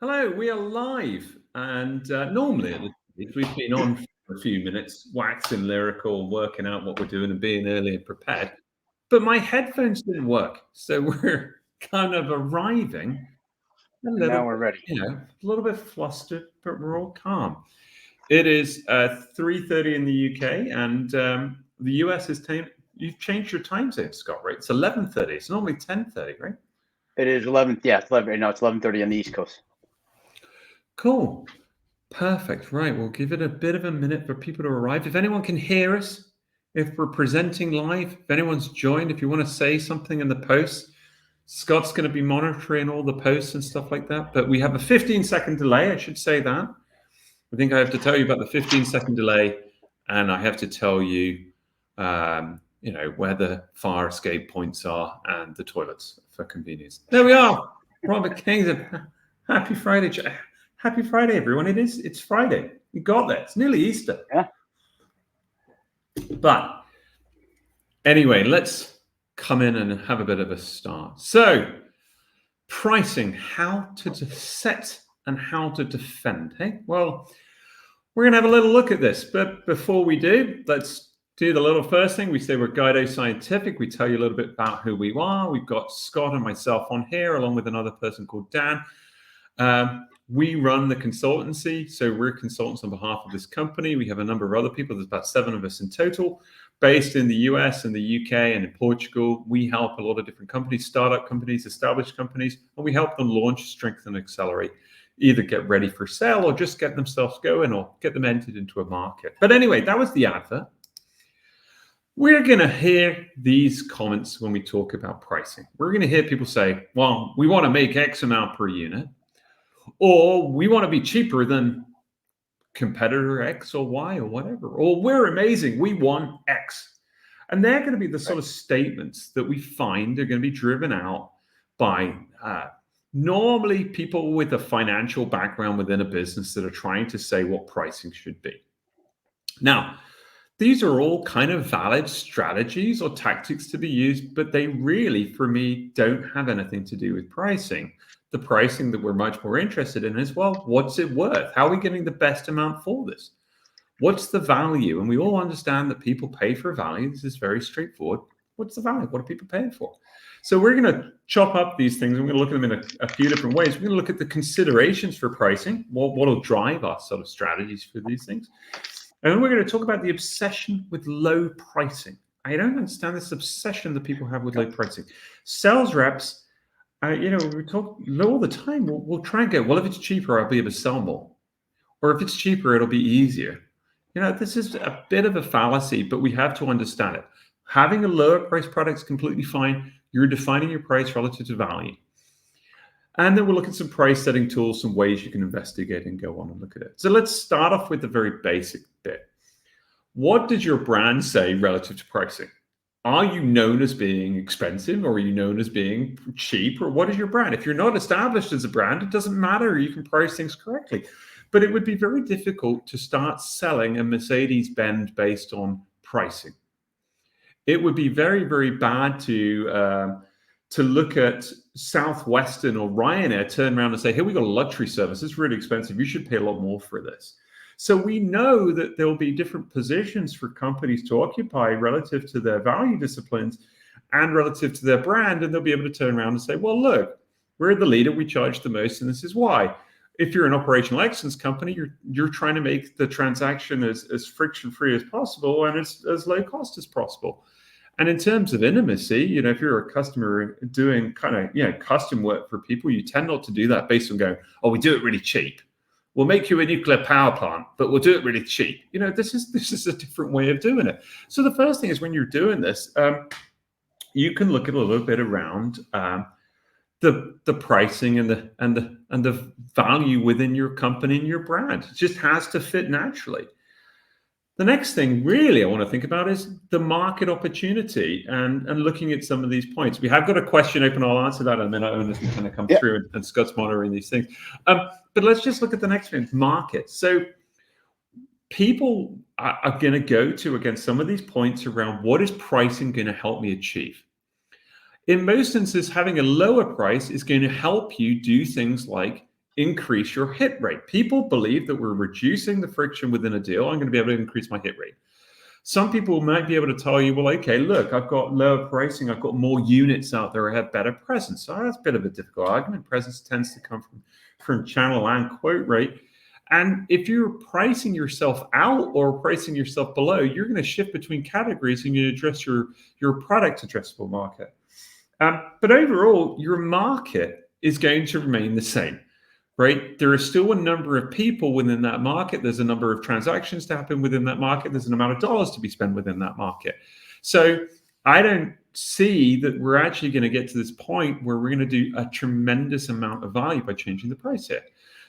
Hello, we are live, and normally at this stage we've been on for a few minutes, waxing lyrical, working out what we're doing, and being early and prepared. But my headphones didn't work, so we're kind of arriving a And little now we're bit, ready. a little bit flustered, but we're all calm. It is 3:30 in the UK, and the US is time. You've changed your time zone, Scott, right? It's 11:30. It's normally 10:30, right? It is 11. Yeah, it's 11. No, it's 11:30 on the East Coast. Cool. Perfect. Right. We'll give it a bit of a minute for people to arrive. If anyone can hear us, if we're presenting live, if anyone's joined, if you want to say something in the post, Scott's going to be monitoring all the posts and stuff like that. But we have a 15-second delay. I should say that. I think I have to tell you about the 15-second delay, and I have to tell you, where the fire escape points are and the toilets for convenience. There we are. Robert Kings. Happy Friday. Happy Friday, everyone. It's Friday. We got there. It's nearly Easter. Yeah. But anyway, let's come in and have a bit of a start. So, pricing, how to set and how to defend. Hey, well, we're going to have a little look at this. But before we do, let's do the little first thing. We say we're Guido Scientific. We tell you a little bit about who we are. We've got Scott and myself on here, along with another person called Dan. We run the consultancy, so we're consultants on behalf of this company. We have a number of other people. There's about 7 of us in total, based in the US and the UK and in Portugal. We help a lot of different companies, startup companies, established companies, and we help them launch, strengthen, accelerate, either get ready for sale or just get themselves going or get them entered into a market. But anyway, that was the advert. We're going to hear these comments when we talk about pricing. We're going to hear people say, well, we want to make X amount per unit, or we want to be cheaper than competitor X or Y or whatever, or we're amazing, we want X. And they're going to be the sort of statements that we find are going to be driven out by normally people with a financial background within a business that are trying to say what pricing should be. Now, these are all kind of valid strategies or tactics to be used, but they really, for me, don't have anything to do with pricing. The pricing that we're much more interested in is, well, what's it worth? How are we getting the best amount for this? What's the value? And we all understand that people pay for value. This is very straightforward. What's the value? What are people paying for? So we're going to chop up these things. We're going to look at them in a few different ways. We're going to look at the considerations for pricing. What will drive our sort of strategies for these things? And then we're going to talk about the obsession with low pricing. I don't understand this obsession that people have with low pricing. Sales reps, we talk all the time. We'll try and go, well, if it's cheaper, I'll be able to sell more. Or if it's cheaper, it'll be easier. This is a bit of a fallacy, but we have to understand it. Having a lower price product is completely fine. You're defining your price relative to value. And then we'll look at some price setting tools, some ways you can investigate and go on and look at it. So let's start off with the very basic bit. What does your brand say relative to pricing? Are you known as being expensive, or are you known as being cheap, or what is your brand? If you're not established as a brand, it doesn't matter. You can price things correctly. But it would be very difficult to start selling a Mercedes-Benz based on pricing. It would be very, very bad to look at Southwestern or Ryanair, turn around and say, hey, we got a luxury service. It's really expensive. You should pay a lot more for this. So we know that there will be different positions for companies to occupy relative to their value disciplines and relative to their brand. And they'll be able to turn around and say, well, look, we're the leader. We charge the most, and this is why. If you're an operational excellence company, you're trying to make the transaction as friction-free as possible and as low cost as possible. And in terms of intimacy, if you're a customer doing kind of custom work for people, you tend not to do that based on going, oh, we do it really cheap. We'll make you a nuclear power plant, but we'll do it really cheap. This is a different way of doing it. So the first thing is, when you're doing this, you can look at a little bit around the pricing and the value within your company and your brand. It just has to fit naturally. The next thing really I want to think about is the market opportunity and looking at some of these points. We have got a question open. I'll answer that in a minute as we kind of come through, and Scott's monitoring these things. But let's just look at the next thing, market. So people are going to go to, again, some of these points around what is pricing going to help me achieve. In most instances, having a lower price is going to help you do things like increase your hit rate. People believe that we're reducing the friction within a deal. I'm going to be able to increase my hit rate. Some people might be able to tell you, well, okay, look, I've got lower pricing. I've got more units out there. I have better presence. So that's a bit of a difficult argument. Presence tends to come from channel and quote rate. And if you're pricing yourself out or pricing yourself below, you're going to shift between categories and you address your product addressable market. But overall, your market is going to remain the same, right? There are still a number of people within that market. There's a number of transactions to happen within that market. There's an amount of dollars to be spent within that market. So I don't see that we're actually going to get to this point where we're going to do a tremendous amount of value by changing the price here.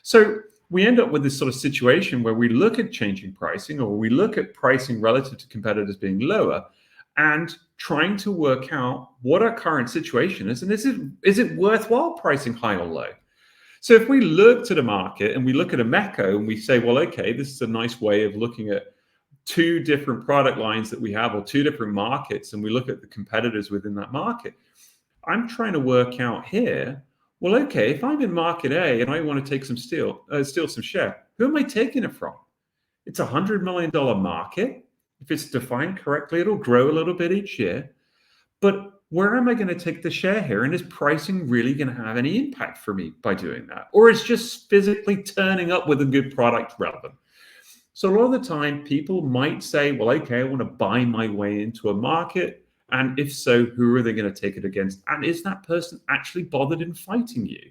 So we end up with this sort of situation where we look at changing pricing, or we look at pricing relative to competitors being lower, and trying to work out what our current situation is, and is it worthwhile pricing high or low? So if we look to the market and we look at a MECO and we say, well, okay, this is a nice way of looking at two different product lines that we have, or two different markets, and we look at the competitors within that market, I'm trying to work out here, well, okay, if I'm in market A and I want to take some steal some share, who am I taking it from? It's a $100 million market. If it's defined correctly, it'll grow a little bit each year. But where am I going to take the share here? And is pricing really going to have any impact for me by doing that? Or is just physically turning up with a good product relevant? So a lot of the time, people might say, well, okay, I want to buy my way into a market. And if so, who are they going to take it against? And is that person actually bothered in fighting you?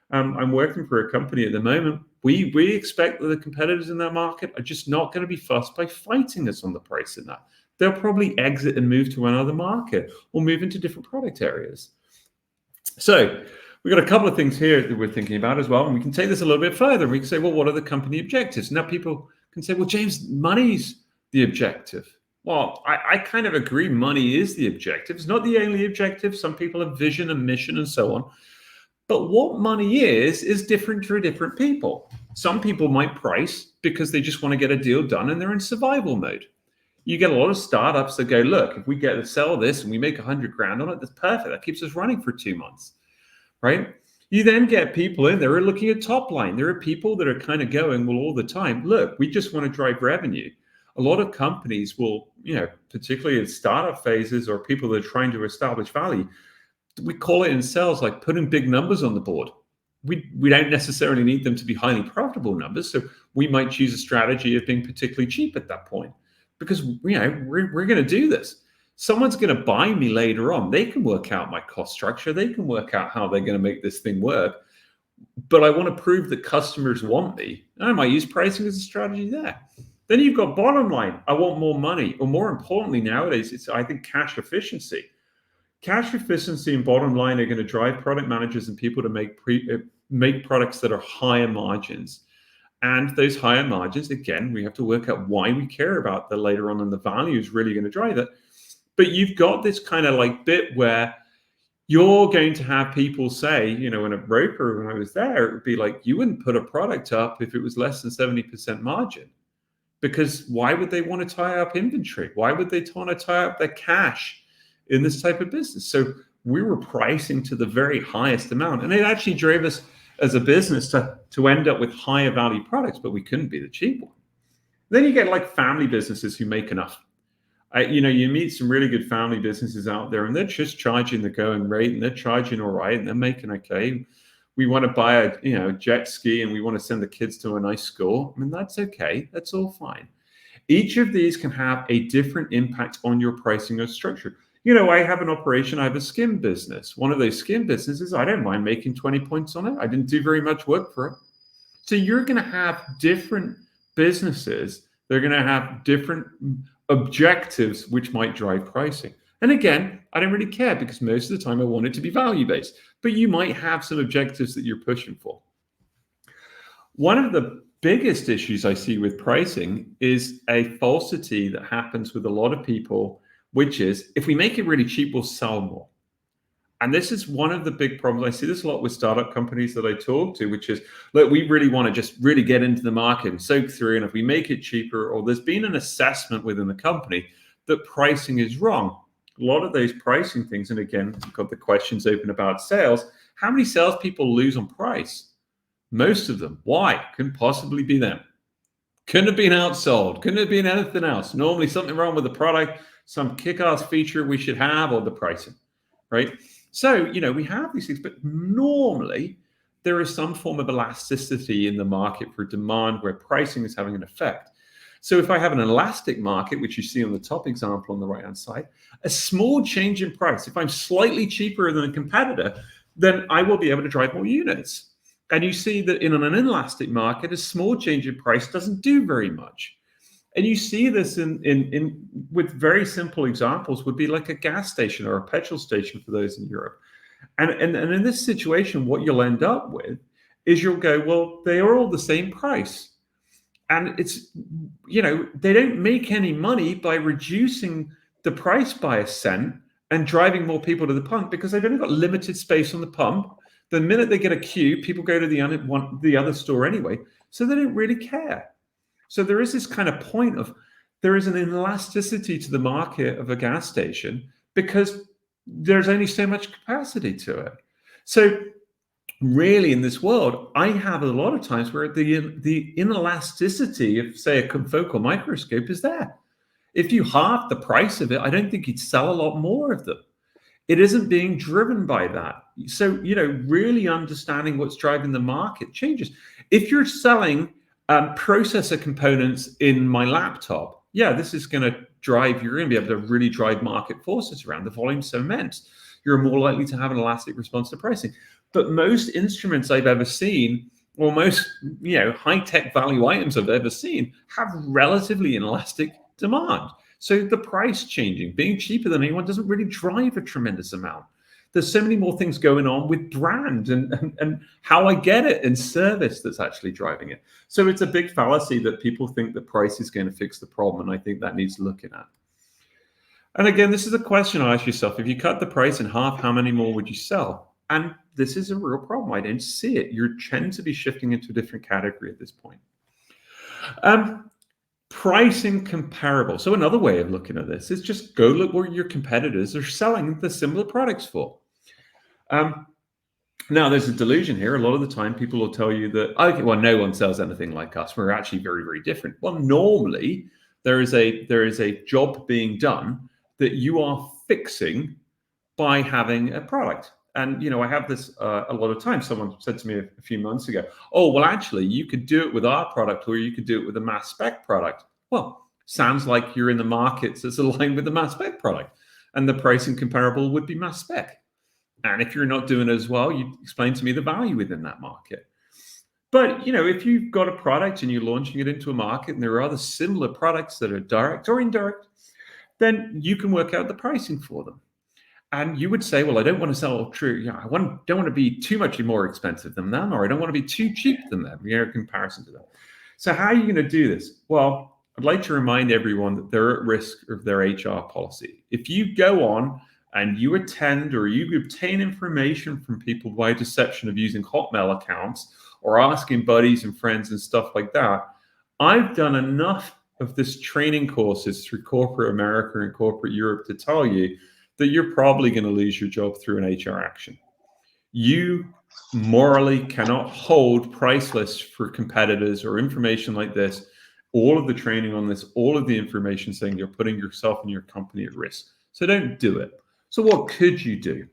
I'm working for a company at the moment. We expect that the competitors in that market are just not going to be fussed by fighting us on the price in that. They'll probably exit and move to another market or move into different product areas. So we've got a couple of things here that we're thinking about as well. And we can take this a little bit further. We can say, well, what are the company objectives? Now people can say, well, James, money's the objective. Well, I kind of agree money is the objective. It's not the only objective. Some people have vision and mission and so on. But what money is different for different people. Some people might price because they just want to get a deal done and they're in survival mode. You get a lot of startups that go, look, if we get to sell this and we make 100 grand on it, that's perfect. That keeps us running for 2 months, right? You then get people in there who are looking at top line. There are people that are kind of going, well, all the time, look, we just want to drive revenue. A lot of companies will, particularly in startup phases or people that are trying to establish value, we call it in sales like putting big numbers on the board. We don't necessarily need them to be highly profitable numbers. So we might choose a strategy of being particularly cheap at that point because, we're going to do this. Someone's going to buy me later on. They can work out my cost structure. They can work out how they're going to make this thing work. But I want to prove that customers want me. And I might use pricing as a strategy there. Then you've got bottom line. I want more money. Or more importantly, nowadays, it's, I think, cash efficiency. Cash efficiency and bottom line are going to drive product managers and people to make products that are higher margins. And those higher margins, again, we have to work out why we care about that later on, and the value is really going to drive it. But you've got this kind of like bit where you're going to have people say, in a broker, when I was there, it would be like, you wouldn't put a product up if it was less than 70% margin. Because why would they want to tie up inventory? Why would they want to tie up their cash in this type of business? So we were pricing to the very highest amount. And it actually drove us as a business to end up with higher value products, but we couldn't be the cheap one. Then you get like family businesses who make enough. You meet some really good family businesses out there and they're just charging the going rate and they're charging all right and they're making okay. We want to buy a jet ski and we want to send the kids to a nice school. I mean, that's okay. That's all fine. Each of these can have a different impact on your pricing or structure. I have an operation, I have a skim business. One of those skim businesses, I don't mind making 20 points on it. I didn't do very much work for it. So you're going to have different businesses. They're going to have different objectives, which might drive pricing. And again, I don't really care because most of the time I want it to be value-based, but you might have some objectives that you're pushing for. One of the biggest issues I see with pricing is a falsity that happens with a lot of people, which is if we make it really cheap, we'll sell more. And this is one of the big problems. I see this a lot with startup companies that I talk to, which is, look, we really want to just really get into the market and soak through. And if we make it cheaper, or there's been an assessment within the company that pricing is wrong. A lot of those pricing things, and again, we've got the questions open about sales. How many salespeople lose on price? Most of them. Why? Couldn't possibly be them. Couldn't have been outsold. Couldn't have been anything else. Normally something wrong with the product, some kick-ass feature we should have, or the pricing, right? So, we have these things, but normally there is some form of elasticity in the market for demand where pricing is having an effect. So if I have an elastic market, which you see on the top example on the right-hand side, a small change in price, if I'm slightly cheaper than a competitor, then I will be able to drive more units. And you see that in an inelastic market, a small change in price doesn't do very much. And you see this in with very simple examples would be like a gas station or a petrol station for those in Europe. And in this situation, what you'll end up with is you'll go, well, they are all the same price. And it's, they don't make any money by reducing the price by a cent and driving more people to the pump because they've only got limited space on the pump. The minute they get a queue, people go to the other store anyway. So they don't really care. So there is this kind of point of there is an inelasticity to the market of a gas station because there's only so much capacity to it. So really in this world, I have a lot of times where the inelasticity of, say, a confocal microscope is there. If you halved the price of it, I don't think you'd sell a lot more of them. It isn't being driven by that. So, really understanding what's driving the market changes. If you're selling processor components in my laptop, this is going to drive, you're going to be able to really drive market forces around. The volume's so immense. You're more likely to have an elastic response to pricing. But most instruments I've ever seen, or most high-tech value items I've ever seen, have relatively inelastic demand. So the price changing, being cheaper than anyone doesn't really drive a tremendous amount. There's so many more things going on with brand and how I get it and service that's actually driving it. So it's a big fallacy that people think that price is going to fix the problem. And I think that needs looking at. And again, this is a question I ask yourself. If you cut the price in half, how many more would you sell? And this is a real problem. I don't see it. You tend to be shifting into a different category at this point. Pricing comparable. So another way of looking at this is just go look where your competitors are selling the similar products for. Now, there's a delusion here. A lot of the time, people will tell you that, okay, well, no one sells anything like us. We're actually very, very different. Well, normally, there is a job being done that you are fixing by having a product. And, I have this a lot of times. Someone said to me a few months ago, oh, well, actually, you could do it with our product or you could do it with a mass spec product. Well, sounds like you're in the markets that's aligned with the mass spec product. And the pricing comparable would be mass spec. And if you're not doing it as well, you explain to me the value within that market. But, if you've got a product and you're launching it into a market and there are other similar products that are direct or indirect, then you can work out the pricing for them. And you would say, well, I don't want to sell true. Don't want to be too much more expensive than them, or I don't want to be too cheap than them, in comparison to them. So how are you going to do this? Well, I'd like to remind everyone that they're at risk of their HR policy. If you go on and you attend or you obtain information from people by deception of using Hotmail accounts or asking buddies and friends and stuff like that, I've done enough of this training courses through corporate America and corporate Europe to tell you that you're probably going to lose your job through an HR action. You morally cannot hold price lists for competitors or information like this, all of the training on this, all of the information saying you're putting yourself and your company at risk. So don't do it. So what could you do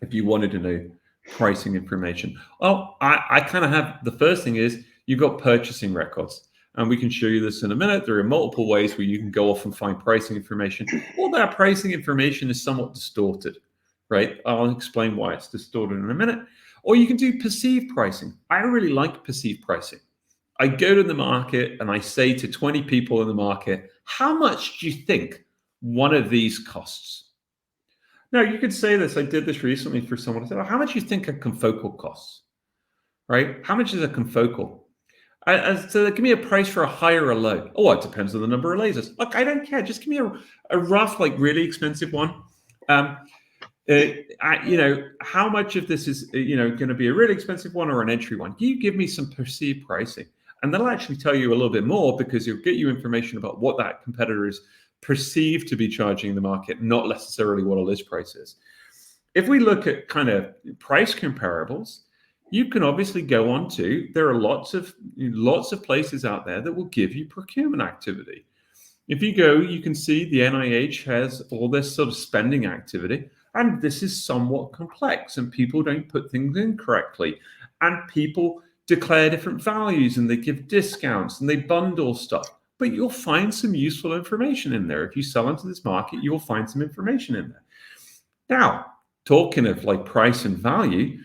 if you wanted to know pricing information? Well, I kind of have, the first thing is you've got purchasing records. And we can show you this in a minute. There are multiple ways where you can go off and find pricing information. All that pricing information is somewhat distorted, right? I'll explain why it's distorted in a minute. Or you can do perceived pricing. I really like perceived pricing. I go to the market and I say to 20 people in the market, how much do you think one of these costs? Now, you could say this. I did this recently for someone. I said, how much do you think a confocal costs, right? How much is a confocal? So give me a price for a high or a low. Oh, it depends on the number of lasers. Look, I don't care. Just give me a rough, like really expensive one. How much of this is, going to be a really expensive one or an entry one? You give me some perceived pricing. And that'll actually tell you a little bit more because it'll get you information about what that competitor is perceived to be charging in the market, not necessarily what a list price is. If we look at kind of price comparables, you can obviously go on to, there are lots of places out there that will give you procurement activity. If you go, you can see the NIH has all this sort of spending activity, and this is somewhat complex, and people don't put things in correctly, and people declare different values, and they give discounts, and they bundle stuff. But you'll find some useful information in there. If you sell into this market, you'll find some information in there. Now, talking of like price and value,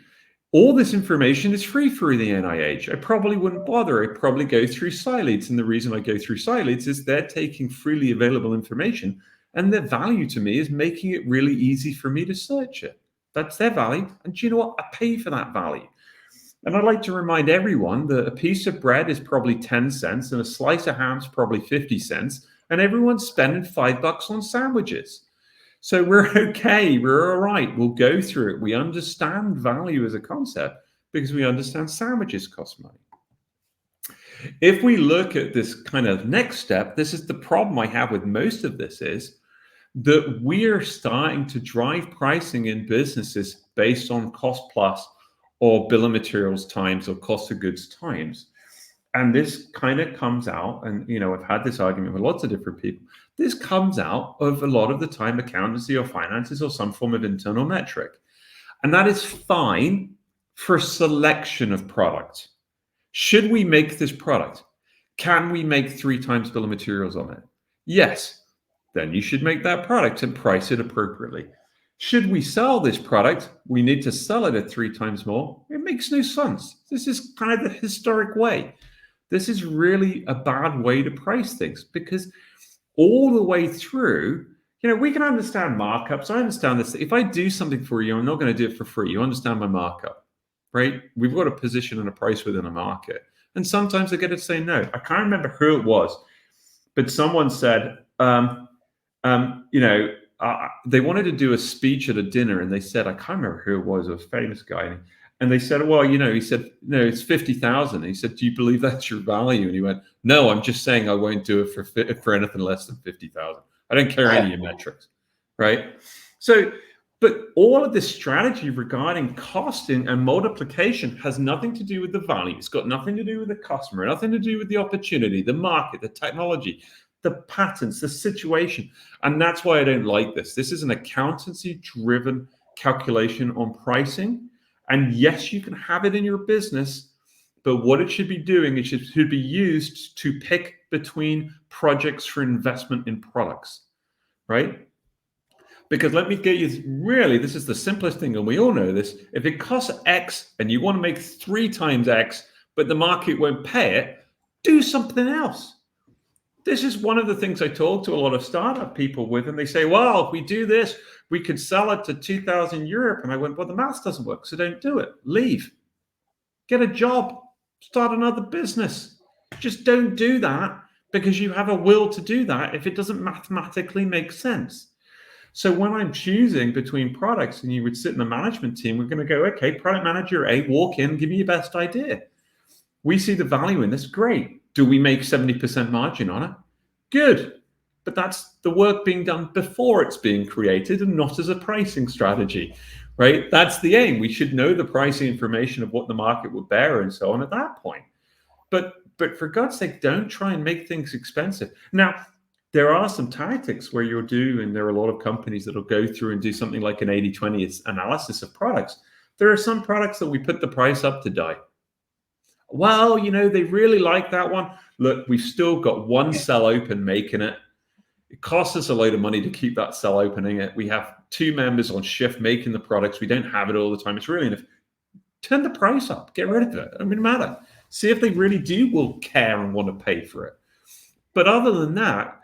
all this information is free through the NIH. I probably wouldn't bother. I'd probably go through SciLeads. And the reason I go through SciLeads is they're taking freely available information, and their value to me is making it really easy for me to search it. That's their value. And do you know what? I pay for that value. And I'd like to remind everyone that a piece of bread is probably 10 cents and a slice of ham is probably 50 cents. And everyone's spending $5 on sandwiches. So we're okay. We're all right. We'll go through it. We understand value as a concept because we understand sandwiches cost money. If we look at this kind of next step, this is the problem I have with most of this is that we're starting to drive pricing in businesses based on cost plus or bill of materials times or cost of goods times. And this kind of comes out, and I've had this argument with lots of different people. This comes out of a lot of the time accountancy or finances or some form of internal metric. And that is fine for selection of product. Should we make this product? Can we make 3 times bill of materials on it? Yes. Then you should make that product and price it appropriately. Should we sell this product? We need to sell it at 3 times more. It makes no sense. This is kind of the historic way. This is really a bad way to price things because all the way through, we can understand markups. I understand this. If I do something for you, I'm not going to do it for free. You understand my markup, right? We've got a position and a price within a market. And sometimes I get to say no. I can't remember who it was, but someone said, they wanted to do a speech at a dinner, and they said, I can't remember who it was, a famous guy. And they said, well, he said, no, it's 50,000. He said, do you believe that's your value? And he went, no, I'm just saying I won't do it for anything less than 50,000. I don't care any of your metrics, right? So, but all of this strategy regarding costing and multiplication has nothing to do with the value. It's got nothing to do with the customer, nothing to do with the opportunity, the market, the technology, the patterns, the situation. And that's why I don't like this. This is an accountancy-driven calculation on pricing. And yes, you can have it in your business, but what it should be doing, it should be used to pick between projects for investment in products, right? Because let me get you, really, this is the simplest thing, and we all know this. If it costs X and you want to make 3 times X, but the market won't pay it, do something else. This is one of the things I talk to a lot of startup people with, and they say, well, if we do this, we could sell it to 2,000 Europe. And I went, well, the math doesn't work, so don't do it. Leave. Get a job. Start another business. Just don't do that because you have a will to do that if it doesn't mathematically make sense. So when I'm choosing between products and you would sit in the management team, we're going to go, okay, product manager A, walk in, give me your best idea. We see the value in this. Great. Do we make 70% margin on it? Good. But that's the work being done before it's being created and not as a pricing strategy, right? That's the aim. We should know the pricing information of what the market will bear and so on at that point. But for God's sake, don't try and make things expensive. Now, there are some tactics where you'll do, and there are a lot of companies that will go through and do something like an 80-20 analysis of products. There are some products that we put the price up to die. Well, they really like that one. Look, we've still got one cell open making it. It costs us a load of money to keep that cell opening it. We have 2 members on shift making the products. We don't have it all the time. It's really enough. Turn the price up. Get rid of it. It doesn't matter. See if they really will care and want to pay for it. But other than that,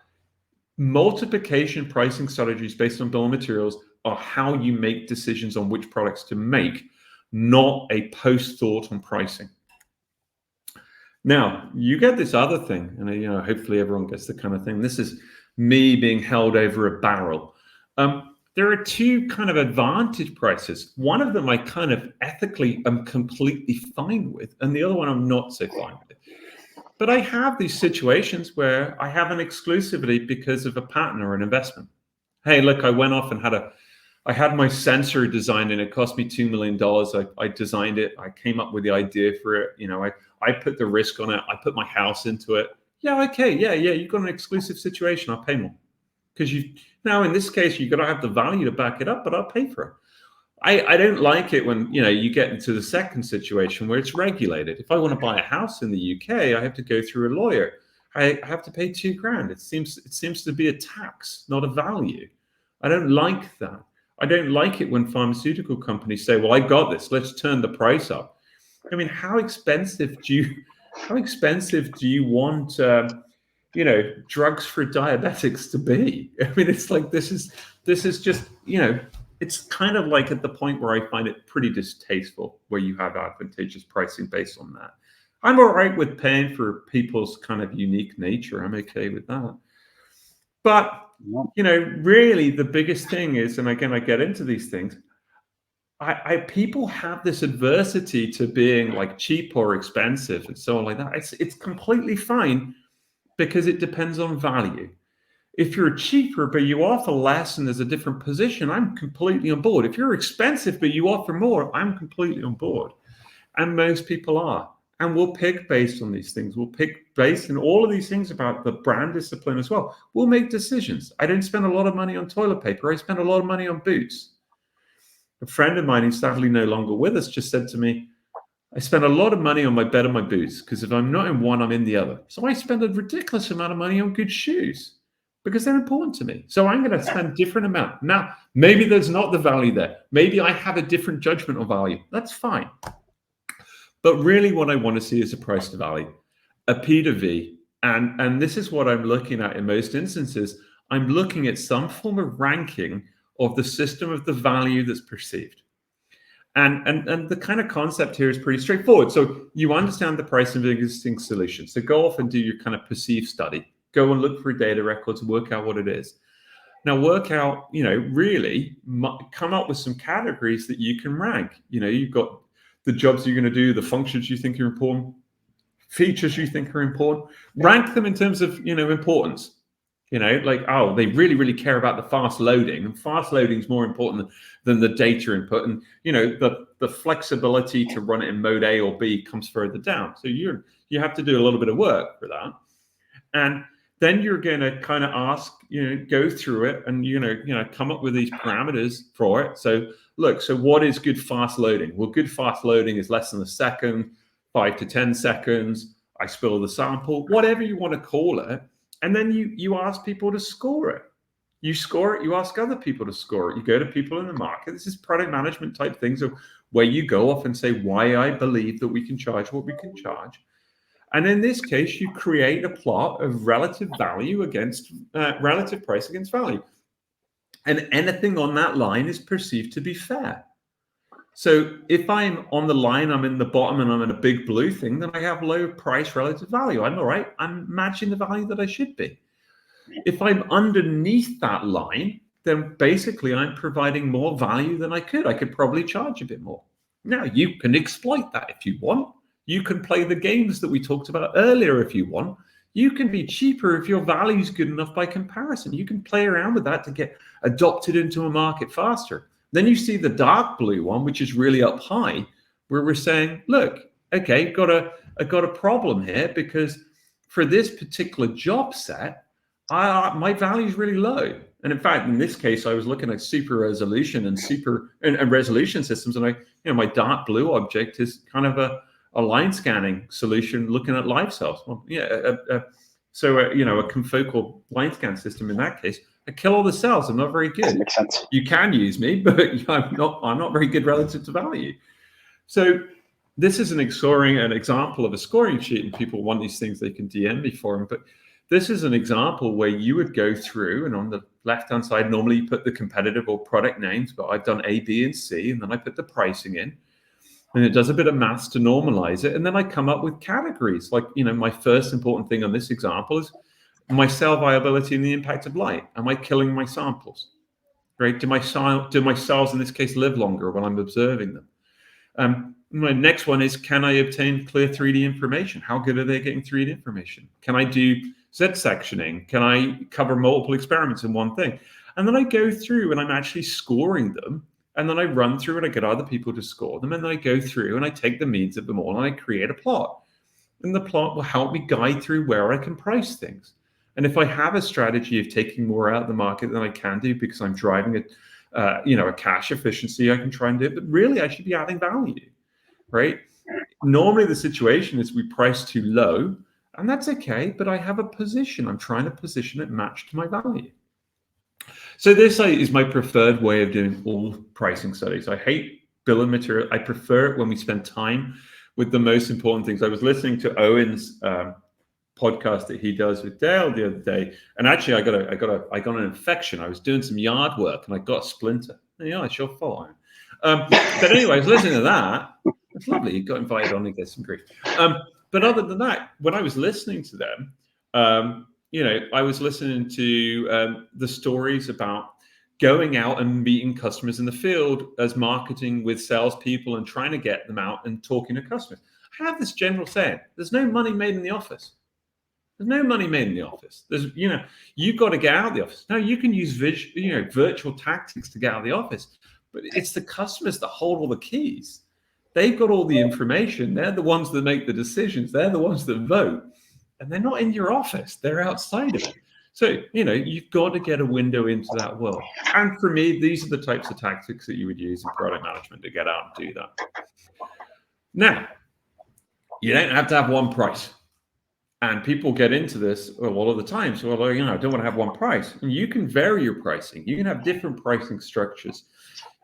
multiplication pricing strategies based on bill of materials are how you make decisions on which products to make, not a post-thought on pricing. Now, you get this other thing, and hopefully everyone gets the kind of thing. This is me being held over a barrel. There are 2 kind of advantage prices. One of them I kind of ethically am completely fine with, and the other one I'm not so fine with. But I have these situations where I have an exclusivity because of a patent or an investment. Hey, look, I went off and had I had my sensor designed and it cost me $2 million. I designed it. I came up with the idea for it. You know, I put the risk on it. I put my house into it. Yeah, okay. Yeah. You've got an exclusive situation. I'll pay more. Because now in this case, you've got to have the value to back it up, but I'll pay for it. I don't like it when, you know, you get into the second situation where it's regulated. If I want to buy a house in the UK, I have to go through a lawyer. I have to pay $2,000. It seems to be a tax, not a value. I don't like that. I don't like it when pharmaceutical companies say, "Well, I got this. Let's turn the price up." I mean, how expensive do you want, you know, drugs for diabetics to be? I mean, it's like this is just, you know, it's kind of like at the point where I find it pretty distasteful where you have advantageous pricing based on that. I'm all right with paying for people's kind of unique nature. I'm okay with that. But, you know, really the biggest thing is, and again, I get into these things, people have this adversity to being like cheap or expensive and so on like that. It's completely fine because it depends on value. If you're cheaper but you offer less and there's a different position, I'm completely on board. If you're expensive but you offer more, I'm completely on board. And most people are. And we'll pick based on these things. We'll pick based on all of these things about the brand discipline as well. We'll make decisions. I don't spend a lot of money on toilet paper. I spend a lot of money on boots. A friend of mine who's sadly no longer with us just said to me, I spend a lot of money on my bed and my boots because if I'm not in one, I'm in the other. So I spend a ridiculous amount of money on good shoes because they're important to me. So I'm going to spend different amount. Now, maybe there's not the value there. Maybe I have a different judgment of value. That's fine. But really what I want to see is a price to value, a P to V. And this is what I'm looking at in most instances. I'm looking at some form of ranking of the system of the value that's perceived. And the kind of concept here is pretty straightforward. So you understand the price of existing solutions. So go off and do your kind of perceived study. Go and look for data records and work out what it is. Now work out, you know, really come up with some categories that you can rank. You know, you've got the jobs you're going to do, the functions you think are important, features you think are important. Rank them in terms of, you know, importance. You know, like, oh, they really, really care about the fast loading, and fast loading is more important than the data input. And, you know, the flexibility to run it in mode A or B comes further down. So you have to do a little bit of work for that. And then you're going to kind of ask, you know, go through it and, you know, come up with these parameters for it. So look, so what is good fast loading? Well, good fast loading is less than a second, 5 to 10 seconds. I spill the sample, whatever you want to call it. And then you ask people to score it. You score it, you ask other people to score it. You go to people in the market. This is product management type things where you go off and say why I believe that we can charge what we can charge. And in this case, you create a plot of relative value against relative price against value. And anything on that line is perceived to be fair. So if I'm on the line, I'm in the bottom and I'm in a big blue thing, then I have low price relative value. I'm all right. I'm matching the value that I should be. If I'm underneath that line, then basically I'm providing more value than I could. I could probably charge a bit more. Now, you can exploit that if you want. You can play the games that we talked about earlier if you want. You can be cheaper if your value is good enough by comparison. You can play around with that to get adopted into a market faster. Then you see the dark blue one, which is really up high, where we're saying, look, okay, I've got a problem here because for this particular job set, my value is really low. And in fact, in this case, I was looking at super resolution and resolution systems, and my dark blue object is kind of a line scanning solution looking at live cells. Well, so a confocal line scan system in that case. I kill all the cells. I'm not very good. That makes sense. You can use me, but I'm not very good relative to value. So this is an example of a scoring sheet, and people want these things, they can DM me for them. But this is an example where you would go through, and on the left-hand side, normally you put the competitive or product names, but I've done A, B, and C, and then I put the pricing in. And it does a bit of maths to normalize it. And then I come up with categories. Like, my first important thing on this example is my cell viability and the impact of light. Am I killing my samples? Right? Do my cells in this case live longer when I'm observing them? My next one is, can I obtain clear 3D information? How good are they getting 3D information? Can I do Z sectioning? Can I cover multiple experiments in one thing? And then I go through and I'm actually scoring them. And then I run through and I get other people to score them. And then I go through and I take the means of them all and I create a plot. And the plot will help me guide through where I can price things. And if I have a strategy of taking more out of the market than I can do because I'm driving a cash efficiency, I can try and do it. But really, I should be adding value, right? Normally, the situation is we price too low, and that's okay. But I have a position. I'm trying to position it matched to my value. So this is my preferred way of doing all pricing studies. I hate bill of material. I prefer it when we spend time with the most important things. I was listening to Owen's podcast that he does with Dale the other day, and actually I got an infection. I was doing some yard work and I got a splinter. Yeah, I sure follow him. But anyway, I was listening to that. It's lovely. You got invited on to get some grief. But other than that, when I was listening to them, I was listening to the stories about going out and meeting customers in the field as marketing with salespeople and trying to get them out and talking to customers. I have this general saying: there's no money made in the office. There's no money made in the office. You've got to get out of the office. Now you can use virtual tactics to get out of the office, but it's the customers that hold all the keys. They've got all the information. They're the ones that make the decisions. They're the ones that vote, and they're not in your office. They're outside of it. So, you've got to get a window into that world. And for me, these are the types of tactics that you would use in product management to get out and do that. Now, you don't have to have one price. And people get into this a lot of the time. So, I don't want to have one price. And you can vary your pricing. You can have different pricing structures.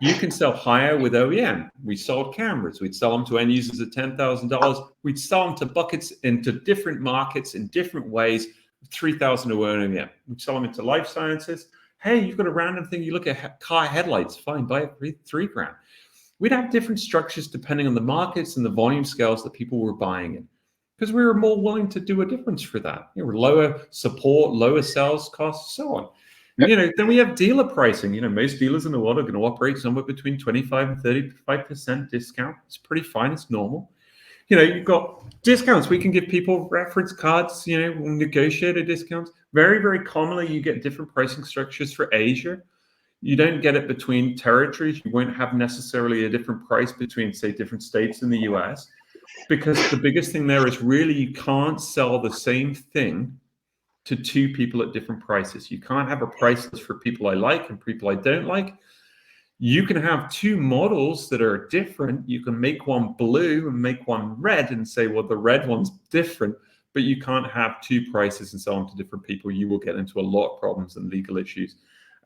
You can sell higher with OEM. We sold cameras. We'd sell them to end users at $10,000. We'd sell them to buckets into different markets in different ways. 3,000 OEM. We'd sell them into life sciences. Hey, you've got a random thing. You look at car headlights. Fine, buy it $3,000. We'd have different structures depending on the markets and the volume scales that people were buying in, because we were more willing to do a difference for that. Lower support, lower sales costs, so on. Then we have dealer pricing. Most dealers in the world are going to operate somewhere between 25 and 35% discount. It's pretty fine. It's normal. You've got discounts. We can give people reference cards, negotiated discounts. Very, very commonly, you get different pricing structures for Asia. You don't get it between territories. You won't have necessarily a different price between, say, different states in the US, because the biggest thing there is really you can't sell the same thing to two people at different prices. You can't have a price list for people I like and people I don't like. You can have two models that are different. You can make one blue and make one red and say, well, the red one's different, but you can't have two prices and sell them to different people. You will get into a lot of problems and legal issues.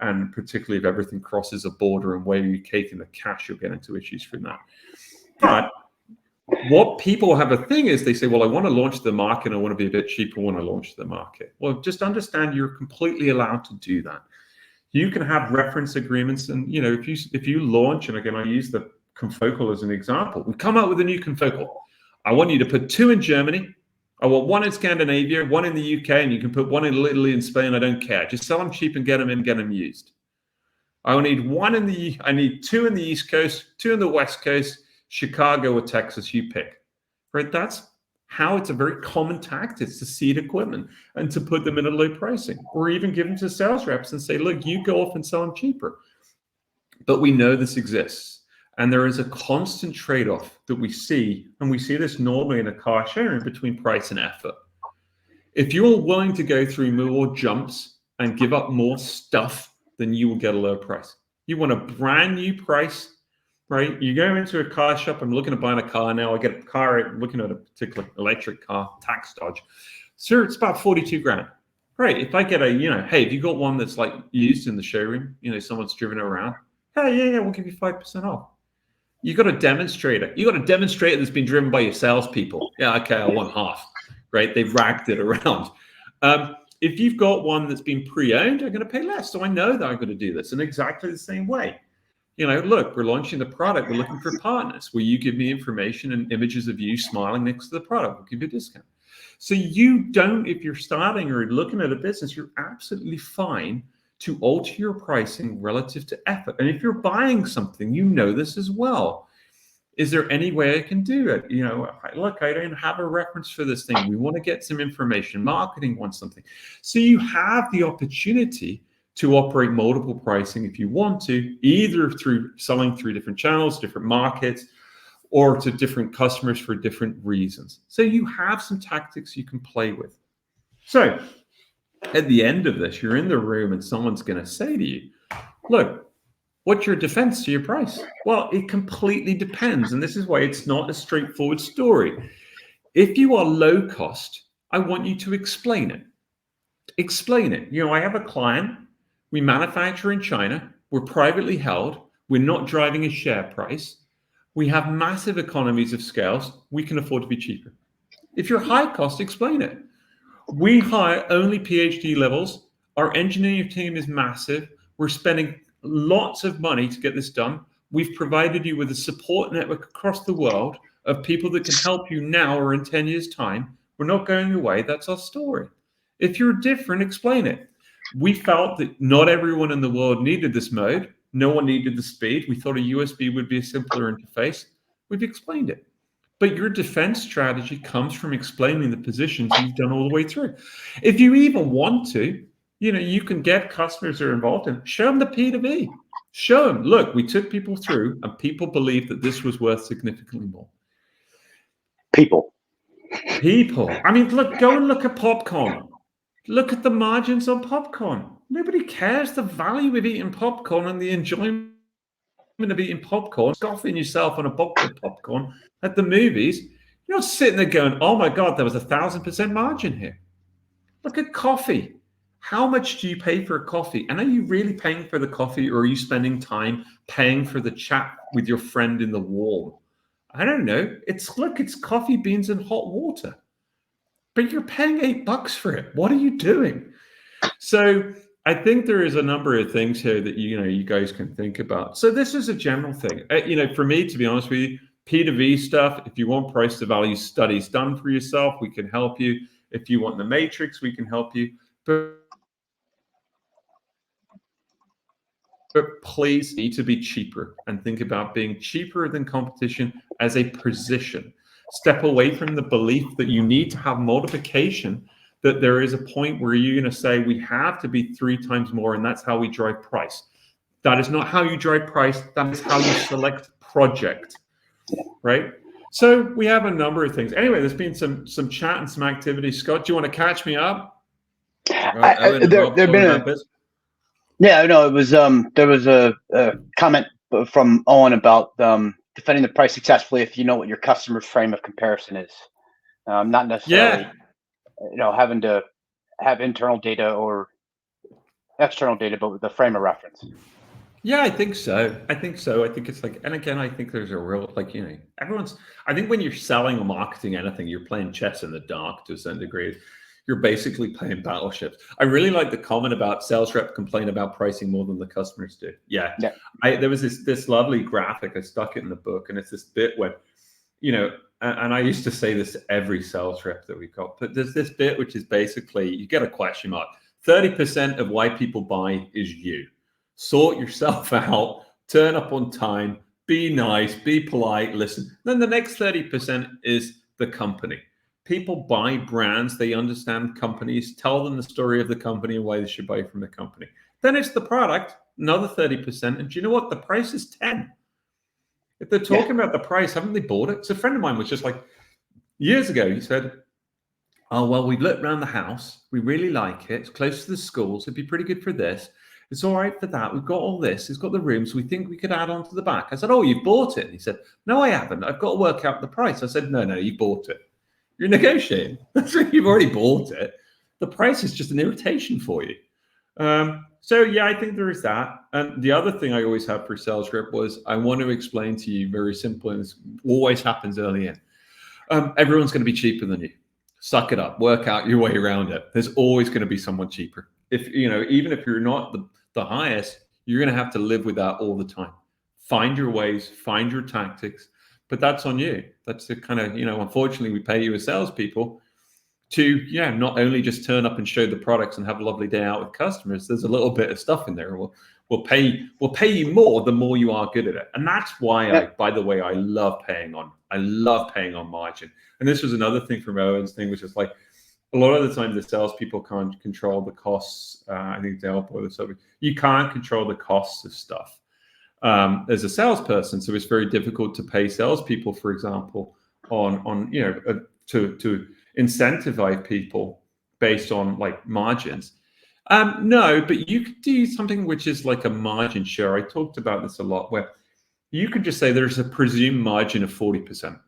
And particularly if everything crosses a border and where you're taking the cash, you'll get into issues from that. But what people have a thing is they say, well, I want to launch the market. I want to be a bit cheaper when I launch the market. Well, just understand you're completely allowed to do that. You can have reference agreements. And, if you launch, and again, I use the confocal as an example. We come out with a new confocal. I want you to put 2 in Germany. I want 1 in Scandinavia, 1 in the UK, and you can put 1 in Italy and Spain. I don't care. Just sell them cheap and get them in, get them used. I need 2 in the East Coast, 2 in the West Coast, Chicago or Texas, you pick. Right? That's how it's a very common tactic to seed equipment and to put them in a low pricing, or even give them to sales reps and say, look, you go off and sell them cheaper. But we know this exists. And there is a constant trade-off that we see, and we see this normally in a car sharing, between price and effort. If you're willing to go through more jumps and give up more stuff, then you will get a lower price. You want a brand new price, right? You go into a car shop. I'm looking at buying a car now. I get a car, I'm looking at a particular electric car, tax dodge. Sir, it's about 42 grand. Right. If I get hey, if you got one that's like used in the showroom, someone's driven it around. Hey, yeah, we'll give you 5% off. You got to demonstrate it. You got to demonstrate it that's been driven by your salespeople. Yeah, okay, I want half. Right? They've racked it around. If you've got one that's been pre-owned, I'm going to pay less. So I know that I'm going to do this in exactly the same way. Look, we're launching the product. We're looking for partners. Will you give me information and images of you smiling next to the product? We'll give you a discount. So you don't, if you're starting or looking at a business, you're absolutely fine to alter your pricing relative to effort. And if you're buying something, this as well. Is there any way I can do it? Look, I don't have a reference for this thing. We want to get some information. Marketing wants something. So you have the opportunity to operate multiple pricing if you want to, either through selling through different channels, different markets, or to different customers for different reasons. So you have some tactics you can play with. So at the end of this, you're in the room and someone's going to say to you, look, what's your defense to your price? Well, it completely depends. And this is why it's not a straightforward story. If you are low cost, I want you to explain it. Explain it. I have a client. We manufacture in China. We're privately held. We're not driving a share price. We have massive economies of scales. We can afford to be cheaper. If you're high cost, explain it. We hire only PhD levels. Our engineering team is massive. We're spending lots of money to get this done. We've provided you with a support network across the world of people that can help you now or in 10 years' time. We're not going away. That's our story. If you're different, explain it. We felt that not everyone in the world needed this mode. No one needed the speed. We thought a USB would be a simpler interface. We've explained it. But your defense strategy comes from explaining the positions you've done all the way through. If you even want to, you can get customers that are involved in, show them the P2V. Show them, look, we took people through and people believed that this was worth significantly more. People. I mean, look, go and look at popcorn. Look at the margins on popcorn. Nobody cares the value of eating popcorn and the enjoyment of eating popcorn, scoffing yourself on a box of popcorn at the movies. You're not sitting there going, oh my God, there was 1,000% margin here. Look at coffee. How much do you pay for a coffee? And are you really paying for the coffee, or are you spending time paying for the chat with your friend in the warm? I don't know. It's coffee beans and hot water. But you're paying $8 for it. What are you doing? So I think there is a number of things here that you guys can think about. So this is a general thing. For me, to be honest with you, P2V stuff. If you want price to value studies done for yourself, we can help you. If you want the matrix, we can help you. But please need to be cheaper and think about being cheaper than competition as a position. Step away from the belief that you need to have multiplication, that there is a point where you're going to say we have to be 3 times more and that's how we drive price. That is not how you drive price. That is how you select project, right? So we have a number of things. Anyway, there's been some chat and some activity. Scott, do you want to catch me up? Yeah, no, it was there was a comment from Owen about defending the price successfully if you know what your customer's frame of comparison is. Not necessarily having to have internal data or external data, but with the frame of reference. Yeah, I think so. I think it's like, and again, I think there's a real, I think when you're selling or marketing anything, you're playing chess in the dark to a certain degree. You're basically playing battleships. I really like the comment about sales rep complain about pricing more than the customers do. Yeah. There was this lovely graphic. I stuck it in the book, and it's this bit where, and I used to say this to every sales rep that we got, but there's this bit which is basically, you get a question mark. 30% of why people buy is you. Sort yourself out, turn up on time, be nice, be polite, listen. Then the next 30% is the company. People buy brands, they understand companies, tell them the story of the company and why they should buy from the company. Then it's the product, another 30%. And do you know what? The price is 10. If they're talking about the price, haven't they bought it? So a friend of mine was just like, years ago, he said, oh, well, we've looked around the house. We really like it. It's close to the schools. It'd be pretty good for this. It's all right for that. We've got all this. It's got the rooms. We think we could add on to the back. I said, oh, you've bought it? And he said, no, I haven't. I've got to work out the price. I said, no, you bought it. You're negotiating. That's right. You've already bought it. The price is just an irritation for you. So yeah, I think there is that. And the other thing I always have for sales rep was I want to explain to you very simply, and this always happens early in. Everyone's going to be cheaper than you. Suck it up. Work out your way around it. There's always going to be someone cheaper. Even if you're not the highest, you're going to have to live with that all the time. Find your ways, find your tactics. But that's on you. That's the kind of, unfortunately, we pay you as salespeople to, not only just turn up and show the products and have a lovely day out with customers. There's a little bit of stuff in there. We'll pay you more the more you are good at it. And that's why by the way, I love paying on margin. And this was another thing from Owen's thing, which is like, a lot of the time the salespeople can't control the costs. I think Dale brought this up. You can't control the costs of stuff as a salesperson, so it's very difficult to pay salespeople, for example, on to incentivize people based on like margins. No, but you could do something which is like a margin share. I talked about this a lot, where you could just say there's a presumed margin of 40%,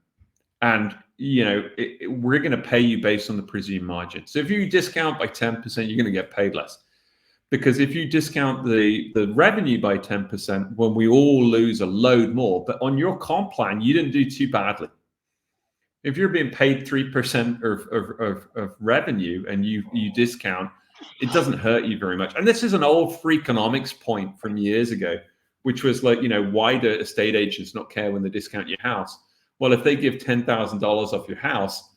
and we're going to pay you based on the presumed margin. So if you discount by 10%, you're going to get paid less. Because if you discount the revenue by 10%, when we all lose a load more, but on your comp plan, you didn't do too badly. If you're being paid 3% of revenue and you discount, it doesn't hurt you very much. And this is an old Freakonomics point from years ago, which was like, why do estate agents not care when they discount your house? Well, if they give $10,000 off your house,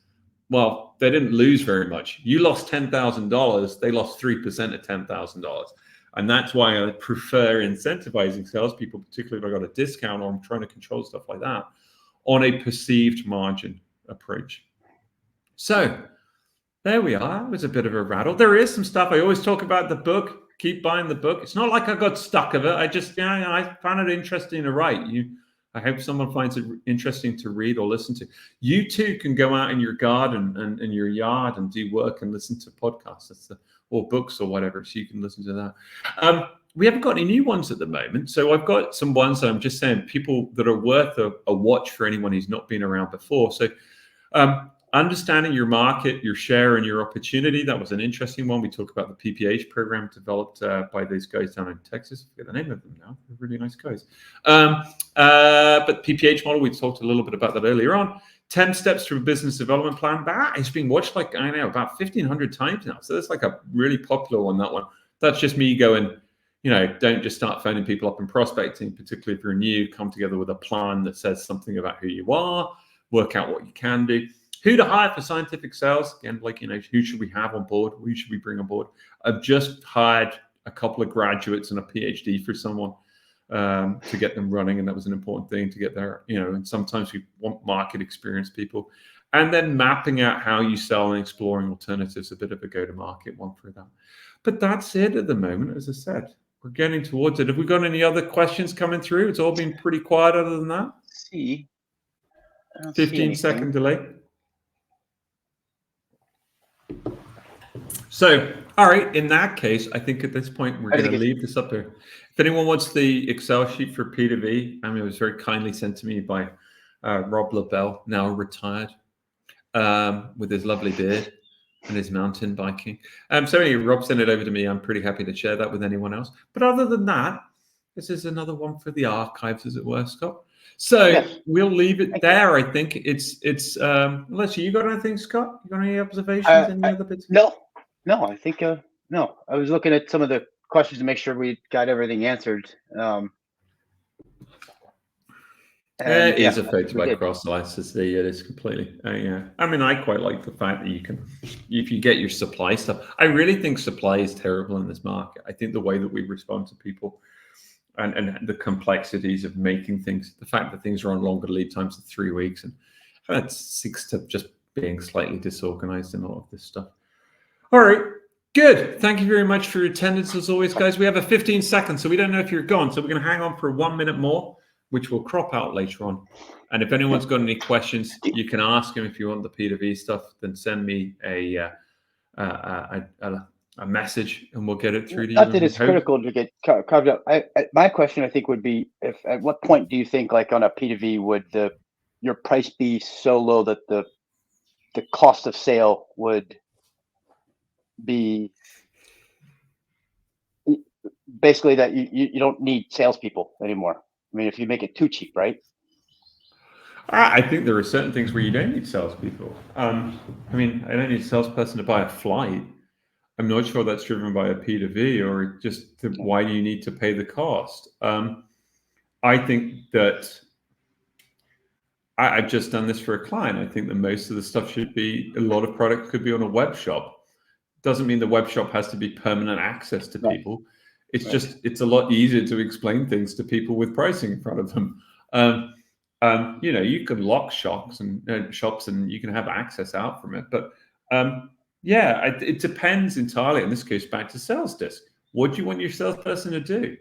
well, they didn't lose very much. You lost $10,000. They lost 3% of $10,000. And that's why I prefer incentivizing salespeople, particularly if I got a discount or I'm trying to control stuff like that, on a perceived margin approach. So there we are. It was a bit of a rattle. There is some stuff. I always talk about the book. Keep buying the book. It's not like I got stuck of it. I just, I found it interesting to write. I hope someone finds it interesting to read or listen to. You too can go out in your garden and in your yard and do work and listen to podcasts or books or whatever, so you can listen to that. We haven't got any new ones at the moment. So I've got some ones that I'm just saying, people that are worth a watch for anyone who's not been around before. So understanding your market, your share, and your opportunity. That was an interesting one. We talked about the PPH program developed by these guys down in Texas. I forget the name of them now. They're really nice guys. But PPH model, we talked a little bit about that earlier on. 10 steps to a business development plan. It's been watched like, I know, about 1,500 times now. So that's like a really popular one, that one. That's just me going, don't just start phoning people up and prospecting, particularly if you're new. Come together with a plan that says something about who you are, work out what you can do. Who to hire for scientific sales? Again, like, who should we have on board? Who should we bring on board? I've just hired a couple of graduates and a PhD for someone to get them running. And that was an important thing to get there, and sometimes we want market experienced people. And then mapping out how you sell and exploring alternatives, a bit of a go-to-market one for that. But that's it at the moment, as I said. We're getting towards it. Have we got any other questions coming through? It's all been pretty quiet other than that. 15-second delay. So, all right, in that case, I think at this point, we're going to leave this up there. If anyone wants the Excel sheet for P2V, it was very kindly sent to me by Rob LaBelle, now retired, with his lovely beard and his mountain biking. So anyway, Rob sent it over to me. I'm pretty happy to share that with anyone else. But other than that, this is another one for the archives, as it were, Scott. So yes, we'll leave it there. I think it's unless you got anything, Scott? You got any observations? Any other bits? No, I think no. I was looking at some of the questions to make sure we got everything answered. It is affected by cross-licensing. It is completely. Yeah. I quite like the fact that you can, if you get your supply stuff. I really think supply is terrible in this market. I think the way that we respond to people and the complexities of making things, the fact that things are on longer lead times of 3 weeks, and that seeks to just being slightly disorganized in all of this stuff. All right. Good. Thank you very much for your attendance as always, guys. We have a 15 seconds, so we don't know if you're gone. So we're going to hang on for 1 minute more, which will crop out later on. And if anyone's got any questions, you can ask them. If you want the P2V stuff, then send me a message and we'll get it through to you. Not that it's critical to get carved up. My question, I think, would be, at what point do you think, like on a P2V, would your price be so low that the cost of sale would be basically that you don't need salespeople anymore? If you make it too cheap, right? I think there are certain things where you don't need salespeople. I don't need a salesperson to buy a flight. I'm not sure that's driven by a P2V or just why do you need to pay the cost? I think that I've just done this for a client. I think that most of the stuff should be, a lot of product could be on a web shop. Doesn't mean the web shop has to be permanent access to people. It's just, it's a lot easier to explain things to people with pricing in front of them. You can lock shops and you can have access out from it. But Yeah, it depends entirely. And this goes back to sales disc. What do you want your salesperson to do?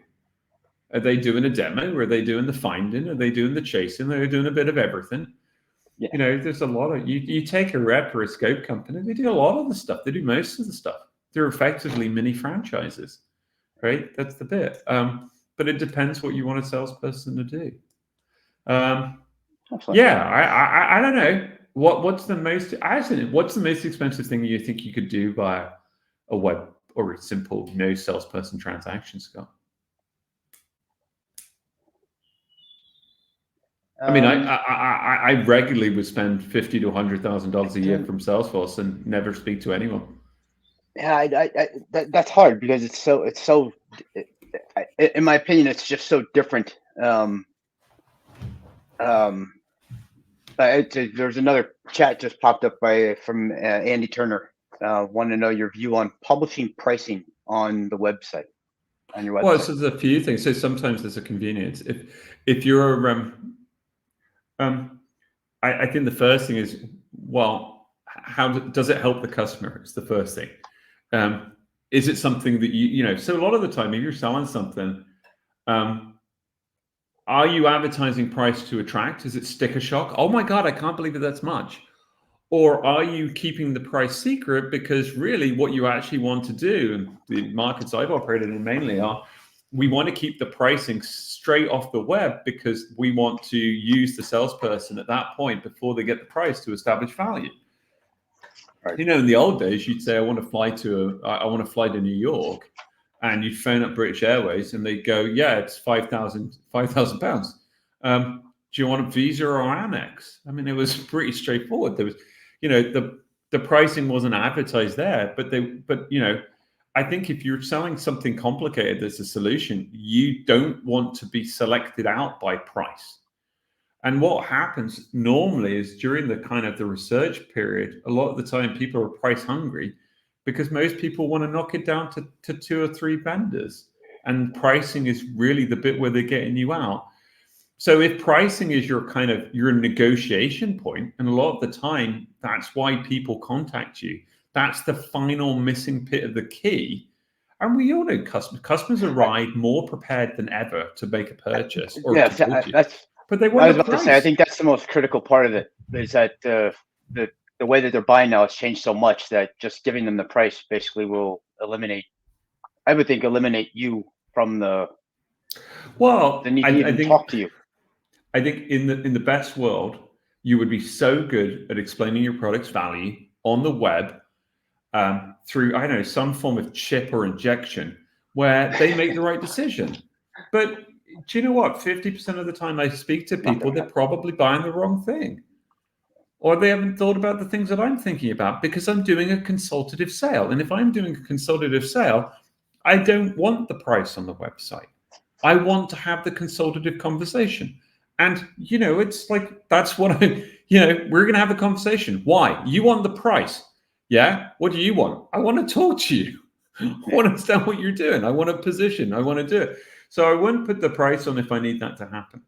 Are they doing a demo? Are they doing the finding? Are they doing the chasing? Are they doing a bit of everything? Yeah. There's a lot of you take a rep or a scope company, they do a lot of the stuff. They do most of the stuff. They're effectively mini franchises, right? That's the bit. But it depends what you want a salesperson to do. Yeah, I don't know. What's the most expensive thing you think you could do via a web or a simple no salesperson transaction, Scott? I mean, I regularly would spend $50,000 to $100,000 a year from Salesforce and never speak to anyone. Yeah, that's hard because it's so. In my opinion, it's just so different. There's another chat just popped up from Andy Turner. Want to know your view on publishing pricing on the website, on your website. Well, so there's a few things. So sometimes there's a convenience. If you're I think the first thing is, well, how does it help the customer? It's the first thing. Is it something that so a lot of the time, if you're selling something, are you advertising price to attract? Is it sticker shock? Oh my God, I can't believe that's much. Or are you keeping the price secret because really what you actually want to do, and the markets I've operated in mainly are, we want to keep the pricing straight off the web because we want to use the salesperson at that point before they get the price to establish value. Right. In the old days, you'd say, I want to fly to New York, and you'd phone up British Airways and they'd go, yeah, it's £5,000. Do you want a Visa or Amex? I mean, it was pretty straightforward. There was, the pricing wasn't advertised there, but I think if you're selling something complicated as a solution, you don't want to be selected out by price. And what happens normally is during the kind of the research period, a lot of the time people are price hungry because most people want to knock it down to 2 or 3 vendors. And pricing is really the bit where they're getting you out. So if pricing is your negotiation point, and a lot of the time, that's why people contact you. That's the final missing bit of the key. And we all know customers arrive more prepared than ever to make a purchase. But they want. I was about to say, I think that's the most critical part of it. Is that the way that they're buying now has changed so much that just giving them the price basically will eliminate you from the need to even talk to you. I think in the best world, you would be so good at explaining your product's value on the web through, I don't know, some form of chip or injection where they make the right decision. But do you know what? 50% of the time I speak to people, they're probably buying the wrong thing. Or they haven't thought about the things that I'm thinking about because I'm doing a consultative sale. And if I'm doing a consultative sale, I don't want the price on the website. I want to have the consultative conversation. And, it's like, that's what we're going to have a conversation. Why? You want the price. Yeah. What do you want? I want to talk to you. I want to understand what you're doing. I want a position. I want to do it. So I wouldn't put the price on if I need that to happen.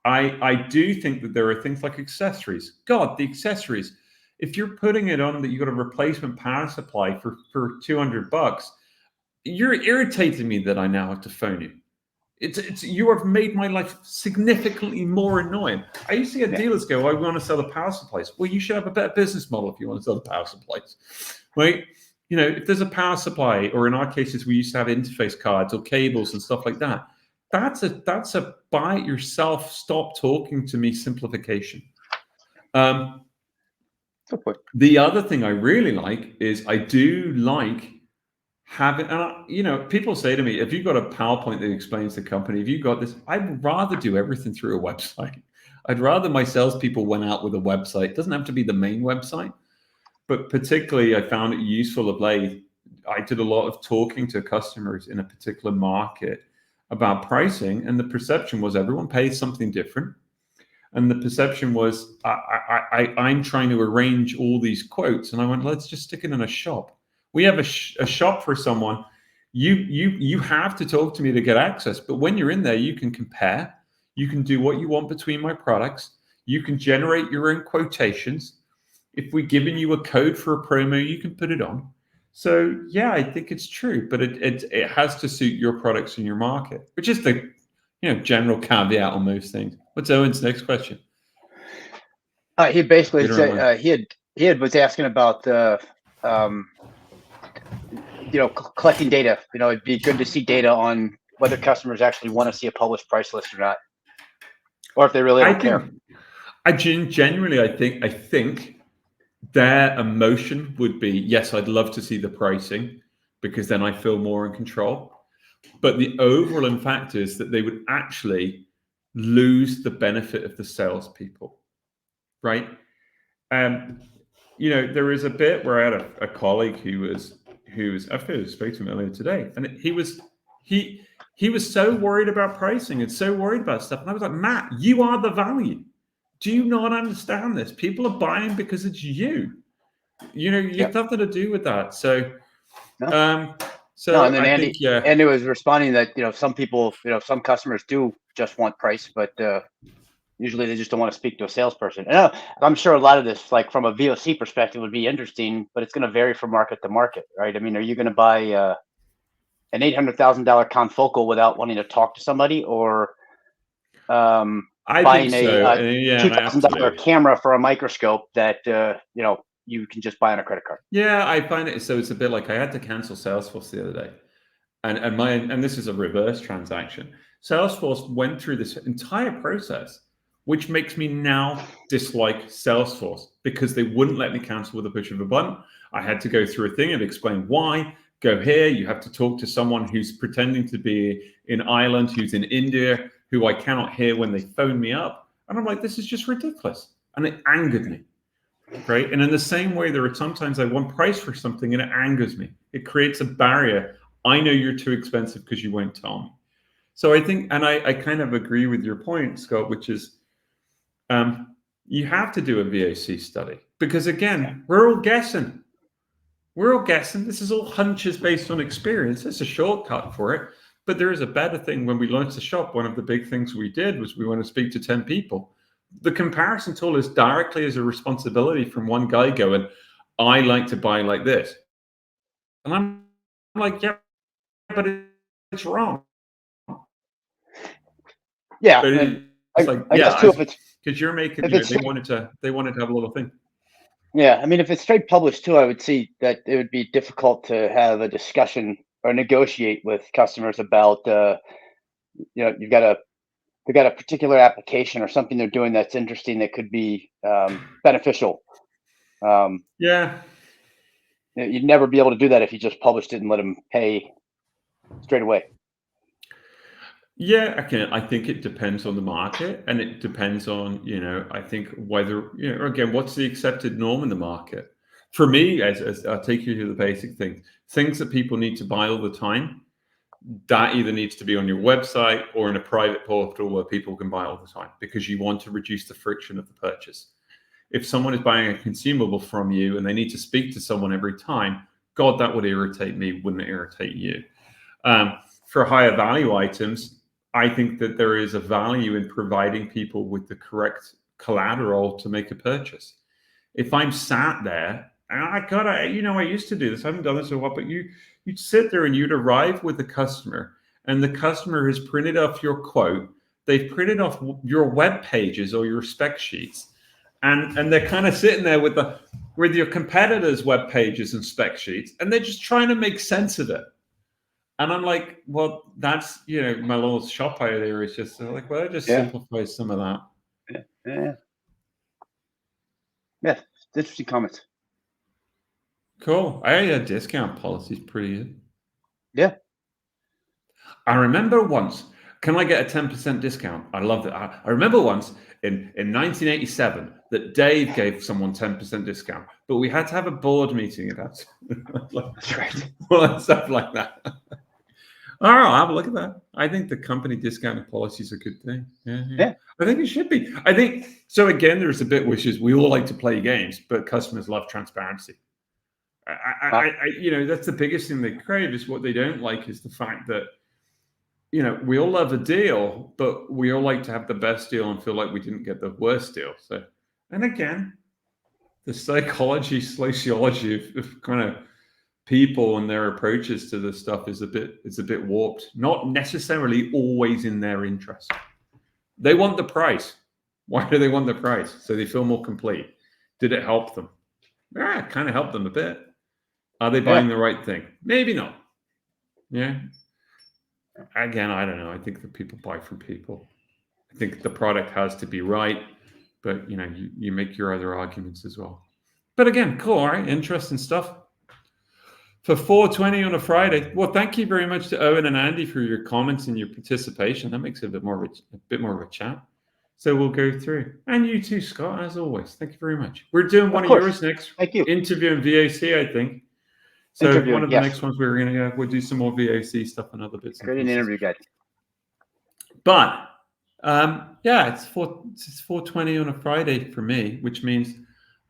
I do think that there are things like accessories. God, the accessories. If you're putting it on that you got a replacement power supply for $200, you're irritating me that I now have to phone you. You have made my life significantly more annoying. I used to get dealers go, I want to sell the power supplies. Well, you should have a better business model if you want to sell the power supplies, right? If there's a power supply, or in our cases, we used to have interface cards or cables and stuff like that. That's a buy it yourself, stop talking to me simplification. The other thing I really like is I do like having, and people say to me, if you've got a PowerPoint that explains the company, if you've got this, I'd rather do everything through a website. I'd rather my salespeople went out with a website. It doesn't have to be the main website, but particularly I found it useful of late. I did a lot of talking to customers in a particular market about pricing, and the perception was everyone pays something different. And the perception was I'm trying to arrange all these quotes, and I went, let's just stick it in a shop. We have a shop for someone. You have to talk to me to get access, but when you're in there, you can compare. You can do what you want between my products. You can generate your own quotations. If we're giving you a code for a promo, you can put it on. So yeah, I think it's true, but it has to suit your products and your market, which is the general caveat on most things. What's Owen's next question? He basically said he was asking about collecting data. It'd be good to see data on whether customers actually want to see a published price list or not, or if they really don't care. Genuinely, I think their emotion would be, yes, I'd love to see the pricing because then I feel more in control. But the overall fact is that they would actually lose the benefit of the salespeople, right? There is a bit where I had a colleague who was I spoke to him earlier today, and he was so worried about pricing and so worried about stuff, and I was like, Matt, you are the value. Do you not understand this? People are buying because it's you. You have nothing to do with that. So, and then Andy was responding that some people, some customers do just want price, but usually they just don't want to speak to a salesperson. And I'm sure a lot of this, like from a VOC perspective, would be interesting, but it's going to vary from market to market, right? I mean, are you going to buy an $800,000 confocal without wanting to talk to somebody, or buying a $2,000 camera for a microscope that you can just buy on a credit card? Yeah, I find it. So it's a bit like I had to cancel Salesforce the other day, and this is a reverse transaction. Salesforce went through this entire process, which makes me now dislike Salesforce because they wouldn't let me cancel with a push of a button. I had to go through a thing and explain why. Go here. You have to talk to someone who's pretending to be in Ireland, who's in India, who I cannot hear when they phone me up. And I'm like, this is just ridiculous. And it angered me. Right. And in the same way, there are sometimes I want price for something and it angers me. It creates a barrier. I know you're too expensive because you won't tell me. So I think, and I kind of agree with your point, Scott, which is you have to do a VOC study because, again, we're all guessing. We're all guessing. This is all hunches based on experience. It's a shortcut for it. But there is a better thing. When we launched the shop, one of the big things we did was we want to speak to 10 people. The comparison tool is directly as a responsibility from one guy going, I like to buy like this. And I'm like, yeah, but it's wrong. Yeah. But it's like, yeah, because you're making, they wanted to have a little thing. Yeah, I mean, if it's straight published too, I would see that it would be difficult to have a discussion or negotiate with customers about, they've got a particular application or something they're doing that's interesting that could be beneficial. Yeah, you'd never be able to do that if you just published it and let them pay straight away. Yeah, I think it depends on the market, and it depends on, I think whether, again, what's the accepted norm in the market? For me, as I'll take you through the basic things that people need to buy all the time, that either needs to be on your website or in a private portal where people can buy all the time because you want to reduce the friction of the purchase. If someone is buying a consumable from you and they need to speak to someone every time, God, that would irritate me, wouldn't it irritate you? For higher value items, I think that there is a value in providing people with the correct collateral to make a purchase. If I'm sat there, and I used to do this. I haven't done this in a while, but you'd sit there and you'd arrive with the customer, and the customer has printed off your quote. They've printed off your web pages or your spec sheets, and they're kind of sitting there with your competitors' web pages and spec sheets, and they're just trying to make sense of it. And I'm like, well, that's, my little shop idea is just like, well, just simplify some of that. Yeah. Interesting comments. Cool. A discount policy is pretty good. Yeah. I remember once, can I get a 10% discount? I love that. I remember once in 1987 that Dave gave someone 10% discount, but we had to have a board meeting about That's right. Well, stuff like that. All right, I'll have a look at that. I think the company discounting policy is a good thing. Yeah. I think it should be. I think so. Again, there's a bit which is we all like to play games, but customers love transparency. That's the biggest thing they crave. Is what they don't like is the fact that we all love a deal, but we all like to have the best deal and feel like we didn't get the worst deal. So, and again, the sociology of kind of people and their approaches to this stuff is a bit warped. Not necessarily always in their interest. They want the price. Why do they want the price? So they feel more complete. Did it help them? Yeah, it kind of helped them a bit. Are they buying the right thing? Maybe not. Yeah. Again, I don't know. I think that people buy from people. I think the product has to be right, but you make your other arguments as well. But again, cool. All right, interesting stuff. For 4:20 on a Friday. Well, thank you very much to Owen and Andy for your comments and your participation. That makes it a bit more of a chat. So we'll go through. And you too, Scott, as always. Thank you very much. We're doing one of yours next. Thank you. Interview and VOC, I think. So one of the next ones we'll do some more VOC stuff and other bits. Great interview guide. But it's 4:20 on a Friday for me, which means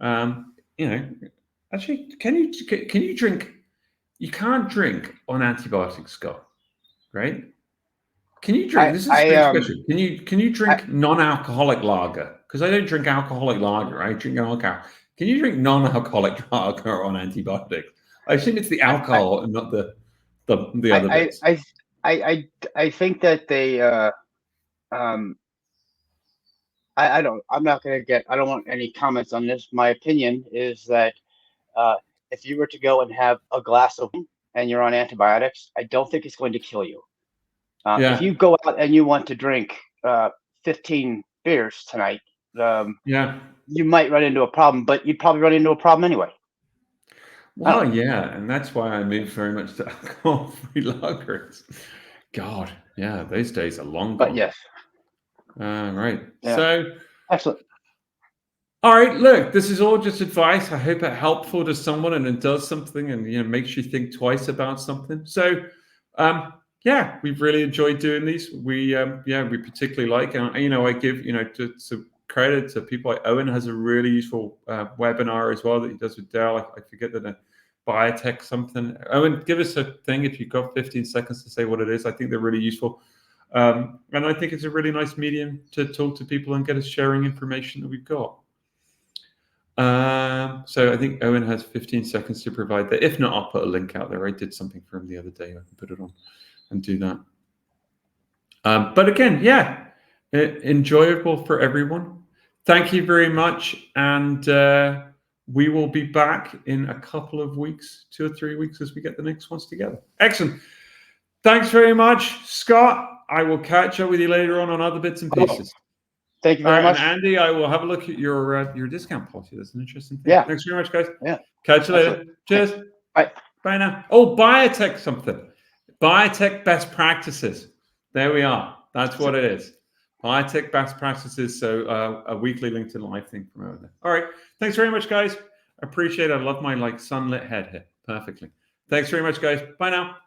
actually, can you drink? You can't drink on antibiotics, Scott, right? Can you drink? This is a strange question. Can you drink non-alcoholic lager? Because I don't drink alcoholic lager. I drink alcohol. Can you drink non-alcoholic lager on antibiotics? I assume it's the alcohol and not the other bits. I think that they I don't. I'm not going to get. I don't want any comments on this. My opinion is that if you were to go and have a glass of wine and you're on antibiotics, I don't think it's going to kill you. If you go out and you want to drink 15 beers tonight, you might run into a problem, but you'd probably run into a problem anyway. Well, yeah, and that's why I moved very much to alcohol-free lagers. God, yeah, those days are long gone. But yes. Right. Yeah. So excellent. All right, look, this is all just advice. I hope it's helpful to someone and it does something and makes you think twice about something. So we've really enjoyed doing these. We particularly like, and I give some credit to people like Owen has a really useful webinar as well that he does with Dell. I forget the biotech something. Owen, give us a thing if you've got 15 seconds to say what it is. I think they're really useful. And I think it's a really nice medium to talk to people and get us sharing information that we've got. So I think Owen has 15 seconds to provide that. If not, I'll put a link out there. I did something for him the other day. I can put it on and do that. But again, enjoyable for everyone. Thank you very much. And we will be back in a couple of weeks, 2 or 3 weeks, as we get the next ones together. Excellent. Thanks very much, Scott. I will catch up with you later on other bits and pieces. Thank you very much. And Andy, I will have a look at your discount policy. That's an interesting thing. Yeah. Thanks very much, guys. Yeah. Catch you later. Cheers. Bye. Bye now. Oh, biotech something. Biotech best practices. There we are. That's what it is. Biotech best practices. So a weekly LinkedIn Live thing from over there. All right. Thanks very much, guys. Appreciate it. I love my sunlit head here. Perfectly. Thanks very much, guys. Bye now.